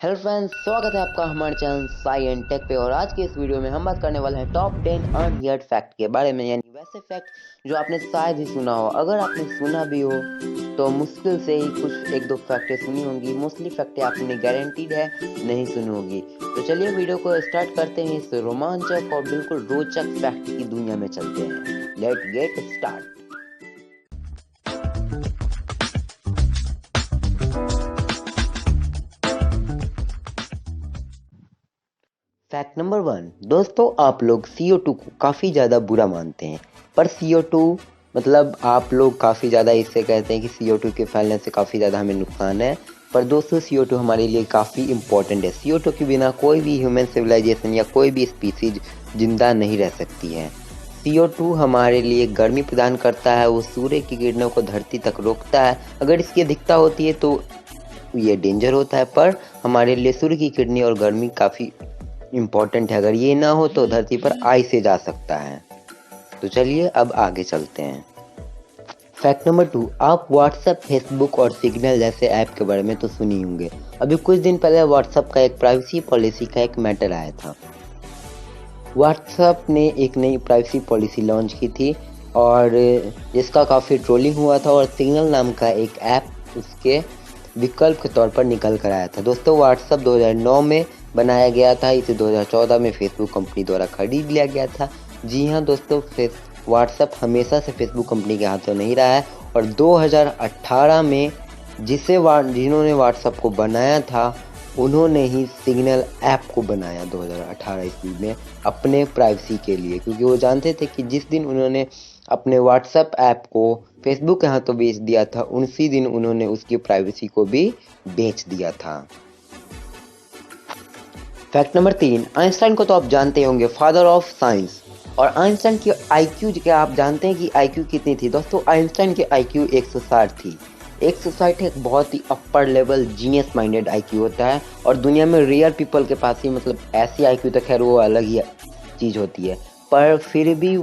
Hello friends, स्वागत है आपका हमारे चैनल साई एंड टेक पे। और आज के इस वीडियो में हम बात करने वाले हैं टॉप 10 अनहियर्ड फैक्ट के बारे में, यानी वैसे फैक्ट जो आपने शायद ही सुना हो। अगर आपने सुना भी हो तो मुश्किल से ही कुछ एक दो फैक्टें सुनी होंगी, मोस्टली फैक्टें आपने गारंटीड है नहीं सुनी होगी। तो चलिए वीडियो को स्टार्ट करते हैं। इस रोमांचक और बिल्कुल रोचक फैक्ट की दुनिया में चलते हैं। Let get start. Fact number 1। दोस्तों, आप लोग CO2 को काफ़ी ज़्यादा बुरा मानते हैं, पर CO2 मतलब आप लोग काफ़ी ज़्यादा इससे कहते हैं कि CO2 के फैलने से काफ़ी ज़्यादा हमें नुकसान है। पर दोस्तों, CO2 हमारे लिए काफ़ी इम्पोर्टेंट है। CO2 के बिना कोई भी ह्यूमन सिविलाइजेशन या कोई भी स्पीसीज जिंदा नहीं रह सकती है। CO2 हमारे लिए गर्मी प्रदान करता है, वो सूर्य की किरणों को धरती तक रोकता है। अगर इसकी अधिकता होती है तो ये डेंजर होता है, पर हमारे लिए सूर्य की किरणें और गर्मी काफ़ी इम्पॉर्टेंट है। अगर ये ना हो तो धरती पर आइस से जा सकता है। तो चलिए अब आगे चलते हैं। Fact number 2। आप व्हाट्सएप, फेसबुक और सिग्नल जैसे ऐप के बारे में तो सुनी होंगे। अभी कुछ दिन पहले व्हाट्सएप का एक प्राइवेसी पॉलिसी का एक मैटर आया था। व्हाट्सएप ने एक नई प्राइवेसी पॉलिसी लॉन्च की थी और जिसका काफ़ी ट्रोलिंग हुआ था, और सिग्नल नाम का एक ऐप उसके विकल्प के तौर पर निकल कर आया था। दोस्तों, व्हाट्सएप 2009 में बनाया गया था। इसे 2014 में फेसबुक कंपनी द्वारा खरीद लिया गया था। जी हाँ दोस्तों, व्हाट्सएप हमेशा से फेसबुक कंपनी के हाथों नहीं रहा है, और 2018 में जिन्होंने व्हाट्सएप को बनाया था उन्होंने ही सिग्नल ऐप को बनाया 2018 ईस्वी में अपने प्राइवेसी के लिए, क्योंकि वो जानते थे कि जिस दिन उन्होंने अपने व्हाट्सएप ऐप को फेसबुक के हाथों बेच दिया था, उसी दिन उन्होंने उसकी प्राइवेसी को भी बेच दिया था। Fact number 3। आइंस्टाइन को तो आप जानते होंगे, फादर ऑफ साइंस। और आइंस्टाइन की IQ क्या आप जानते हैं कि IQ कितनी थी? दोस्तों, आइंस्टाइन की IQ 160 थी। 160 एक बहुत ही upper level genius minded IQ होता है, और दुनिया में रेयर पीपल के पास ही मतलब ऐसी IQ तो खैर वो अलग ही चीज़ होती है। पर फिर भी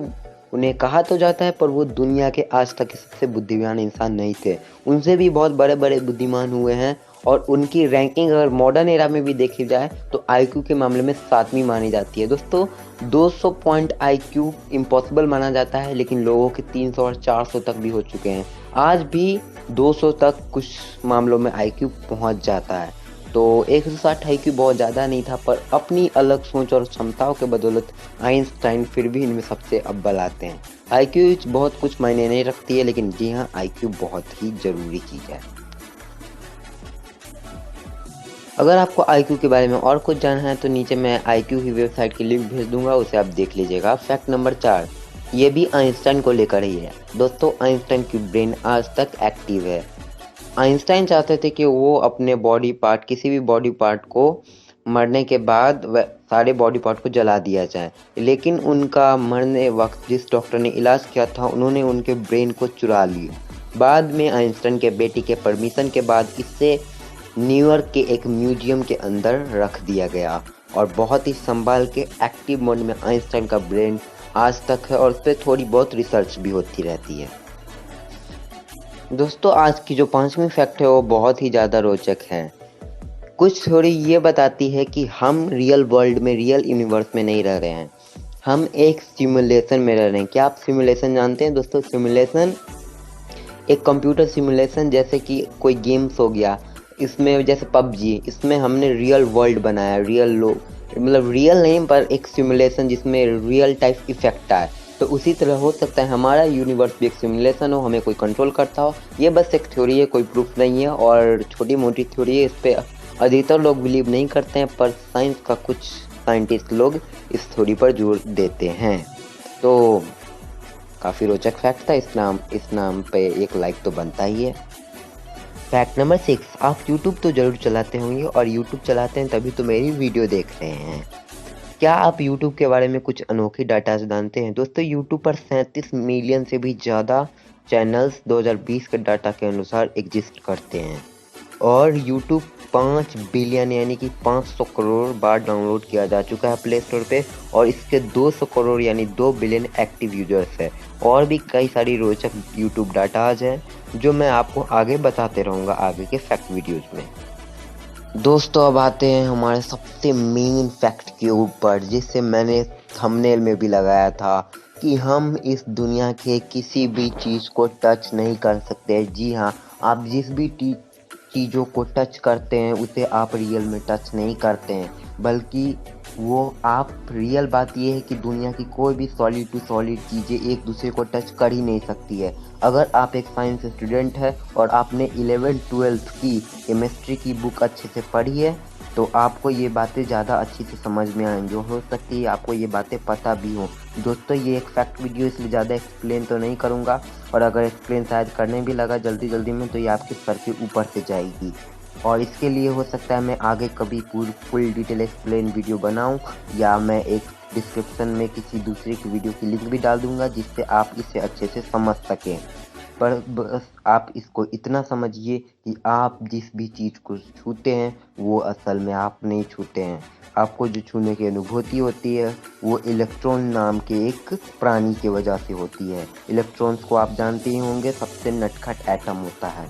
उन्हें कहा तो जाता है, पर वो दुनिया के आज तक के सबसे बुद्धिमान इंसान नहीं थे। उनसे भी बहुत बड़े बड़े बुद्धिमान हुए हैं, और उनकी रैंकिंग अगर मॉडर्न एरा में भी देखी जाए तो IQ के मामले में 7वीं मानी जाती है। दोस्तों, 200 पॉइंट IQ इम्पॉसिबल माना जाता है, लेकिन लोगों के 300 और 400 तक भी हो चुके हैं। आज भी 200 तक कुछ मामलों में IQ पहुंच जाता है। तो 160 IQ बहुत ज़्यादा नहीं था, पर अपनी अलग सोच और क्षमताओं के बदौलत आइंस्टाइन फिर भी इनमें सबसे अव्वल आते हैं। IQ बहुत कुछ मायने नहीं रखती है, लेकिन जी हाँ, IQ बहुत ही ज़रूरी चीज़ है। अगर आपको IQ के बारे में और कुछ जानना है तो नीचे मैं IQ की वेबसाइट की लिंक भेज दूंगा, उसे आप देख लीजिएगा। Fact number 4। ये भी आइंस्टाइन को लेकर ही है। दोस्तों, आइंस्टाइन की ब्रेन आज तक एक्टिव है। आइंस्टाइन चाहते थे कि वो अपने बॉडी पार्ट, किसी भी बॉडी पार्ट को मरने के बाद सारे बॉडी पार्ट को जला दिया जाए, लेकिन उनका मरने वक्त जिस डॉक्टर ने इलाज किया था उन्होंने उनके ब्रेन को चुरा लिया। बाद में आइंस्टाइन के बेटी के परमिशन के बाद इससे न्यूयॉर्क के एक म्यूजियम के अंदर रख दिया गया, और बहुत ही संभाल के एक्टिव मोड में आइंस्टाइन का ब्रेन आज तक है, और उस पर थोड़ी बहुत रिसर्च भी होती रहती है। दोस्तों, आज की जो 5वीं फैक्ट है वो बहुत ही ज़्यादा रोचक है। कुछ थ्योरी ये बताती है कि हम रियल वर्ल्ड में, रियल यूनिवर्स में नहीं रह रहे हैं, हम एक सिमुलेशन में रह रहे हैं। क्या आप सिमुलेशन जानते हैं? दोस्तों, सिमुलेशन एक कंप्यूटर सिमुलेशन, जैसे कि कोई गेम्स हो गया, इसमें जैसे PUBG, इसमें हमने रियल वर्ल्ड बनाया, रियल लोग मतलब रियल नहीं, पर एक सिमुलेशन जिसमें रियल टाइप इफेक्ट आए। तो उसी तरह हो सकता है हमारा यूनिवर्स भी एक सिमुलेशन हो, हमें कोई कंट्रोल करता हो। ये बस एक थ्योरी है, कोई प्रूफ नहीं है, और छोटी मोटी थ्योरी है। इस पर अधिकतर लोग बिलीव नहीं करते हैं, पर साइंस का कुछ साइंटिस्ट लोग इस थ्योरी पर जोर देते हैं। तो काफ़ी रोचक फैक्ट था। इस नाम पे एक लाइक तो बनता ही है। Fact number 6। आप YouTube तो ज़रूर चलाते होंगे, और YouTube चलाते हैं तभी तो मेरी वीडियो देख रहे हैं। क्या आप YouTube के बारे में कुछ अनोखी डाटा जानते हैं? दोस्तों, YouTube पर 37 मिलियन से भी ज़्यादा चैनल्स 2020 के डाटा के अनुसार एग्जिस्ट करते हैं, और YouTube 5 बिलियन यानी कि 500 करोड़ बार डाउनलोड किया जा चुका है प्ले स्टोर पे, और इसके 200 करोड़ यानी 2 बिलियन एक्टिव यूजर्स है। और भी कई सारी रोचक YouTube डाटाज हैं जो मैं आपको आगे बताते रहूँगा आगे के फैक्ट वीडियोज़ में। दोस्तों अब आते हैं हमारे सबसे मेन फैक्ट के ऊपर, जिससे मैंने थंबनेल में भी लगाया था कि हम इस दुनिया के किसी भी चीज़ को टच नहीं कर सकते। जी हाँ, आप जिस भी चीज़ों को टच करते हैं उसे आप रियल में टच नहीं करते हैं, बल्कि वो आप रियल बात ये है कि दुनिया की कोई भी सॉलिड टू सॉलिड चीज़ें एक दूसरे को टच कर ही नहीं सकती है। अगर आप एक साइंस स्टूडेंट है और आपने 11th-12th की केमिस्ट्री की बुक अच्छे से पढ़ी है, तो आपको ये बातें ज़्यादा अच्छी से समझ में आएंगी। हो सकती है आपको ये बातें पता भी हों। दोस्तों ये एक फैक्ट वीडियो, इसलिए ज़्यादा एक्सप्लेन तो नहीं करूँगा, और अगर एक्सप्लेन शायद करने भी लगा जल्दी जल्दी में तो ये आपके सर के ऊपर से जाएगी। और इसके लिए हो सकता है मैं आगे कभी फुल डिटेल एक्सप्लेन वीडियो बनाऊं, या मैं एक डिस्क्रिप्शन में किसी दूसरे की वीडियो की लिंक भी डाल दूंगा जिससे आप इसे अच्छे से समझ सकें। पर बस आप इसको इतना समझिए कि आप जिस भी चीज़ को छूते हैं वो असल में आप नहीं छूते हैं। आपको जो छूने की अनुभूति होती है वो इलेक्ट्रॉन नाम के एक प्राणी की वजह से होती है। इलेक्ट्रॉन्स को आप जानते ही होंगे, सबसे नटखट एटम होता है।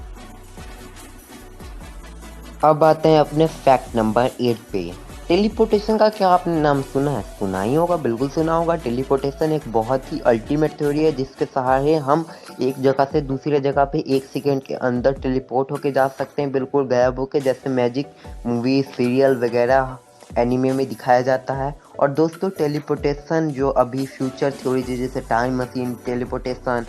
अब आते हैं अपने फैक्ट नंबर 8 पे। टेलीपोर्टेशन का क्या आपने नाम सुना है? सुना ही होगा, बिल्कुल सुना होगा। टेलीपोर्टेशन एक बहुत ही अल्टीमेट थ्योरी है जिसके सहारे हम एक जगह से दूसरी जगह पे 1 सेकेंड के अंदर टेलीपोर्ट होके जा सकते हैं, बिल्कुल गायब होके, जैसे मैजिक मूवी सीरियल वगैरह एनिमे में दिखाया जाता है। और दोस्तों टेलीपोर्टेशन जो अभी फ्यूचर थ्योरी जैसे time machine, teleportation,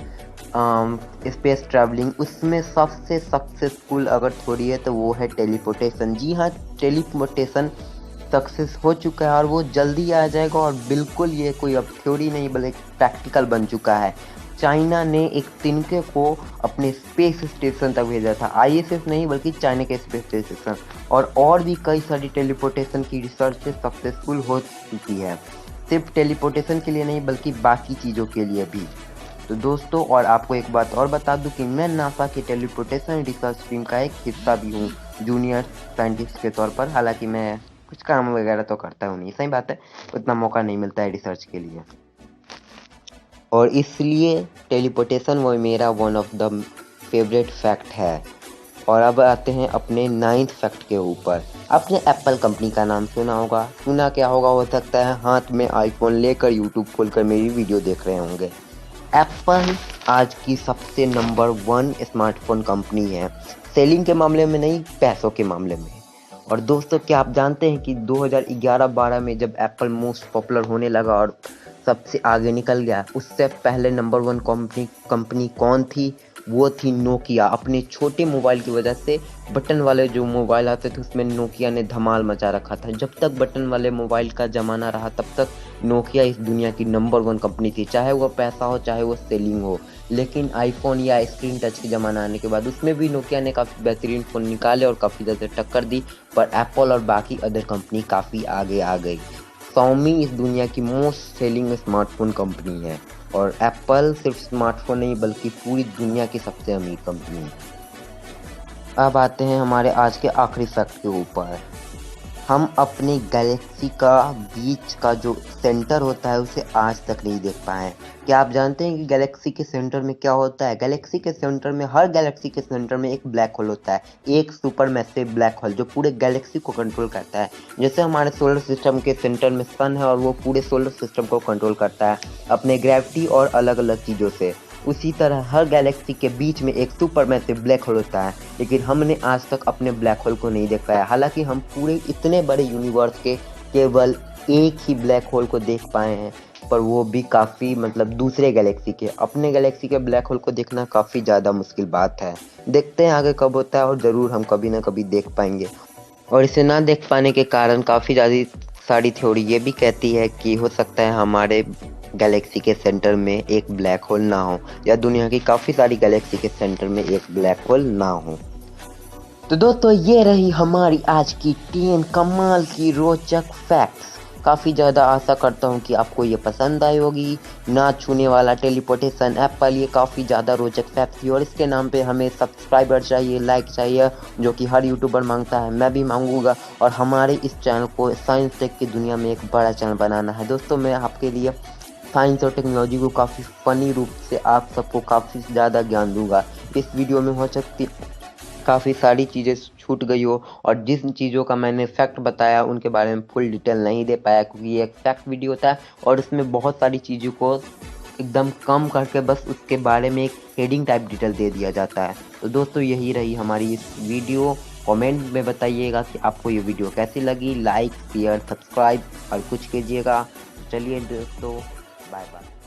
space travelling, उसमें सबसे सक्सेसफुल अगर थ्योरी है तो वो है टेलीपोर्टेशन। जी हाँ, टेलीपोर्टेशन सक्सेस हो चुका है और वो जल्दी आ जाएगा, और बिल्कुल ये कोई अब थ्योरी नहीं बल्कि प्रैक्टिकल बन चुका है। चाइना ने एक तिनके को अपने स्पेस स्टेशन तक भेजा था, आईएसएस नहीं बल्कि चाइना के स्पेस स्टेशन, और भी कई सारी टेलीपोर्टेशन की रिसर्च सक्सेसफुल हो चुकी है, सिर्फ टेलीपोर्टेशन के लिए नहीं बल्कि बाकी चीज़ों के लिए भी। तो दोस्तों और आपको एक बात और बता दूं कि मैं नासा की टेलीपोर्टेशन रिसर्च टीम का एक हिस्सा भी हूँ, जूनियर साइंटिस्ट के तौर पर। हालांकि मैं कुछ काम वगैरह तो करता हूँ नहीं, सही बात है, उतना मौका नहीं मिलता है रिसर्च के लिए, और इसलिए टेलीपोर्टेशन वो मेरा one of the favourite fact है। और अब आते हैं अपने 9th फैक्ट के ऊपर। आपने एप्पल कंपनी का नाम सुना होगा, सुना क्या होगा, हो सकता है हाथ में आईफोन लेकर यूट्यूब खोलकर मेरी वीडियो देख रहे होंगे। एप्पल आज की सबसे नंबर 1 स्मार्टफोन कंपनी है, सेलिंग के मामले में नहीं, पैसों के मामले में। और दोस्तों क्या आप जानते हैं कि 2011-12 में जब एप्पल मोस्ट पॉपुलर होने लगा और सबसे आगे निकल गया, उससे पहले नंबर 1 कंपनी कौन थी? वो थी नोकिया। अपने छोटे मोबाइल की वजह से, बटन वाले जो मोबाइल आते थे उसमें नोकिया ने धमाल मचा रखा था। जब तक बटन वाले मोबाइल का ज़माना रहा तब तक नोकिया इस दुनिया की नंबर 1 कंपनी थी, चाहे वो पैसा हो चाहे वो सेलिंग हो। लेकिन आईफोन या स्क्रीन टच के ज़माना आने के बाद उसमें भी नोकिया ने काफ़ी बेहतरीन फ़ोन निकाले और काफ़ी ज़्यादा टक्कर दी, पर एप्पल और बाकी अदर कंपनी काफ़ी आगे आ गई। Xiaomi इस दुनिया की मोस्ट सेलिंग स्मार्टफोन कंपनी है, और एप्पल सिर्फ स्मार्टफोन नहीं बल्कि पूरी दुनिया की सबसे अमीर कंपनी है। अब आते हैं हमारे आज के आखिरी फैक्ट के ऊपर। हम अपनी गैलेक्सी का बीच का जो सेंटर होता है उसे आज तक नहीं देख पाए हैं। क्या आप जानते हैं कि गैलेक्सी के सेंटर में क्या होता है? गैलेक्सी के सेंटर में, हर गैलेक्सी के सेंटर में एक ब्लैक होल होता है, एक सुपर मैसिव ब्लैक होल जो पूरे गैलेक्सी को कंट्रोल करता है। जैसे हमारे सोलर सिस्टम के सेंटर में सन है और वो पूरे सोलर सिस्टम को कंट्रोल करता है अपने ग्रेविटी और अलग अलग चीज़ों से, उसी तरह हर गैलेक्सी के बीच में एक सुपर मैसिव ब्लैक होल होता है। लेकिन हमने आज तक अपने ब्लैक होल को नहीं देख पाया। हालांकि हम पूरे इतने बड़े यूनिवर्स के केवल एक ही ब्लैक होल को देख पाए हैं, पर वो भी काफ़ी दूसरे गैलेक्सी के। अपने गैलेक्सी के ब्लैक होल को देखना काफ़ी ज़्यादा मुश्किल बात है। देखते हैं आगे कब होता है, और ज़रूर हम कभी ना कभी देख पाएंगे। और इसे ना देख पाने के कारण काफ़ी ज़्यादा सारी थ्योरी ये भी कहती है कि हो सकता है हमारे गैलेक्सी के सेंटर में एक ब्लैक होल ना हो, या दुनिया की काफ़ी सारी गैलेक्सी के सेंटर में एक ब्लैक होल ना हो। तो दोस्तों ये रही हमारी आज की 10 कमाल की रोचक फैक्ट्स। काफ़ी ज़्यादा आशा करता हूँ कि आपको ये पसंद आई होगी। ना छूने वाला टेलीपोर्टेशन एप्पल, ये काफ़ी ज़्यादा रोचक फैक्ट थी, और इसके नाम पे हमें सब्सक्राइबर चाहिए, लाइक चाहिए, जो कि हर यूट्यूबर मांगता है, मैं भी मांगूंगा। और हमारे इस चैनल को साइंस टेक की दुनिया में एक बड़ा चैनल बनाना है। दोस्तों मैं आपके लिए साइंस और टेक्नोलॉजी को काफ़ी फ़नी रूप से आप सबको काफ़ी ज़्यादा ज्ञान दूंगा। इस वीडियो में काफ़ी सारी चीज़ें छूट गई हो और जिन चीज़ों का मैंने फैक्ट बताया उनके बारे में फुल डिटेल नहीं दे पाया, क्योंकि ये एक फैक्ट वीडियो था और इसमें बहुत सारी चीज़ों को एकदम कम करके बस उसके बारे में एक हेडिंग टाइप डिटेल दे दिया जाता है। तो दोस्तों यही रही हमारी इस वीडियो। कमेंट में बताइएगा कि आपको ये वीडियो कैसी लगी। लाइक शेयर सब्सक्राइब और कुछ कीजिएगा। चलिए दोस्तों, बाय बाय।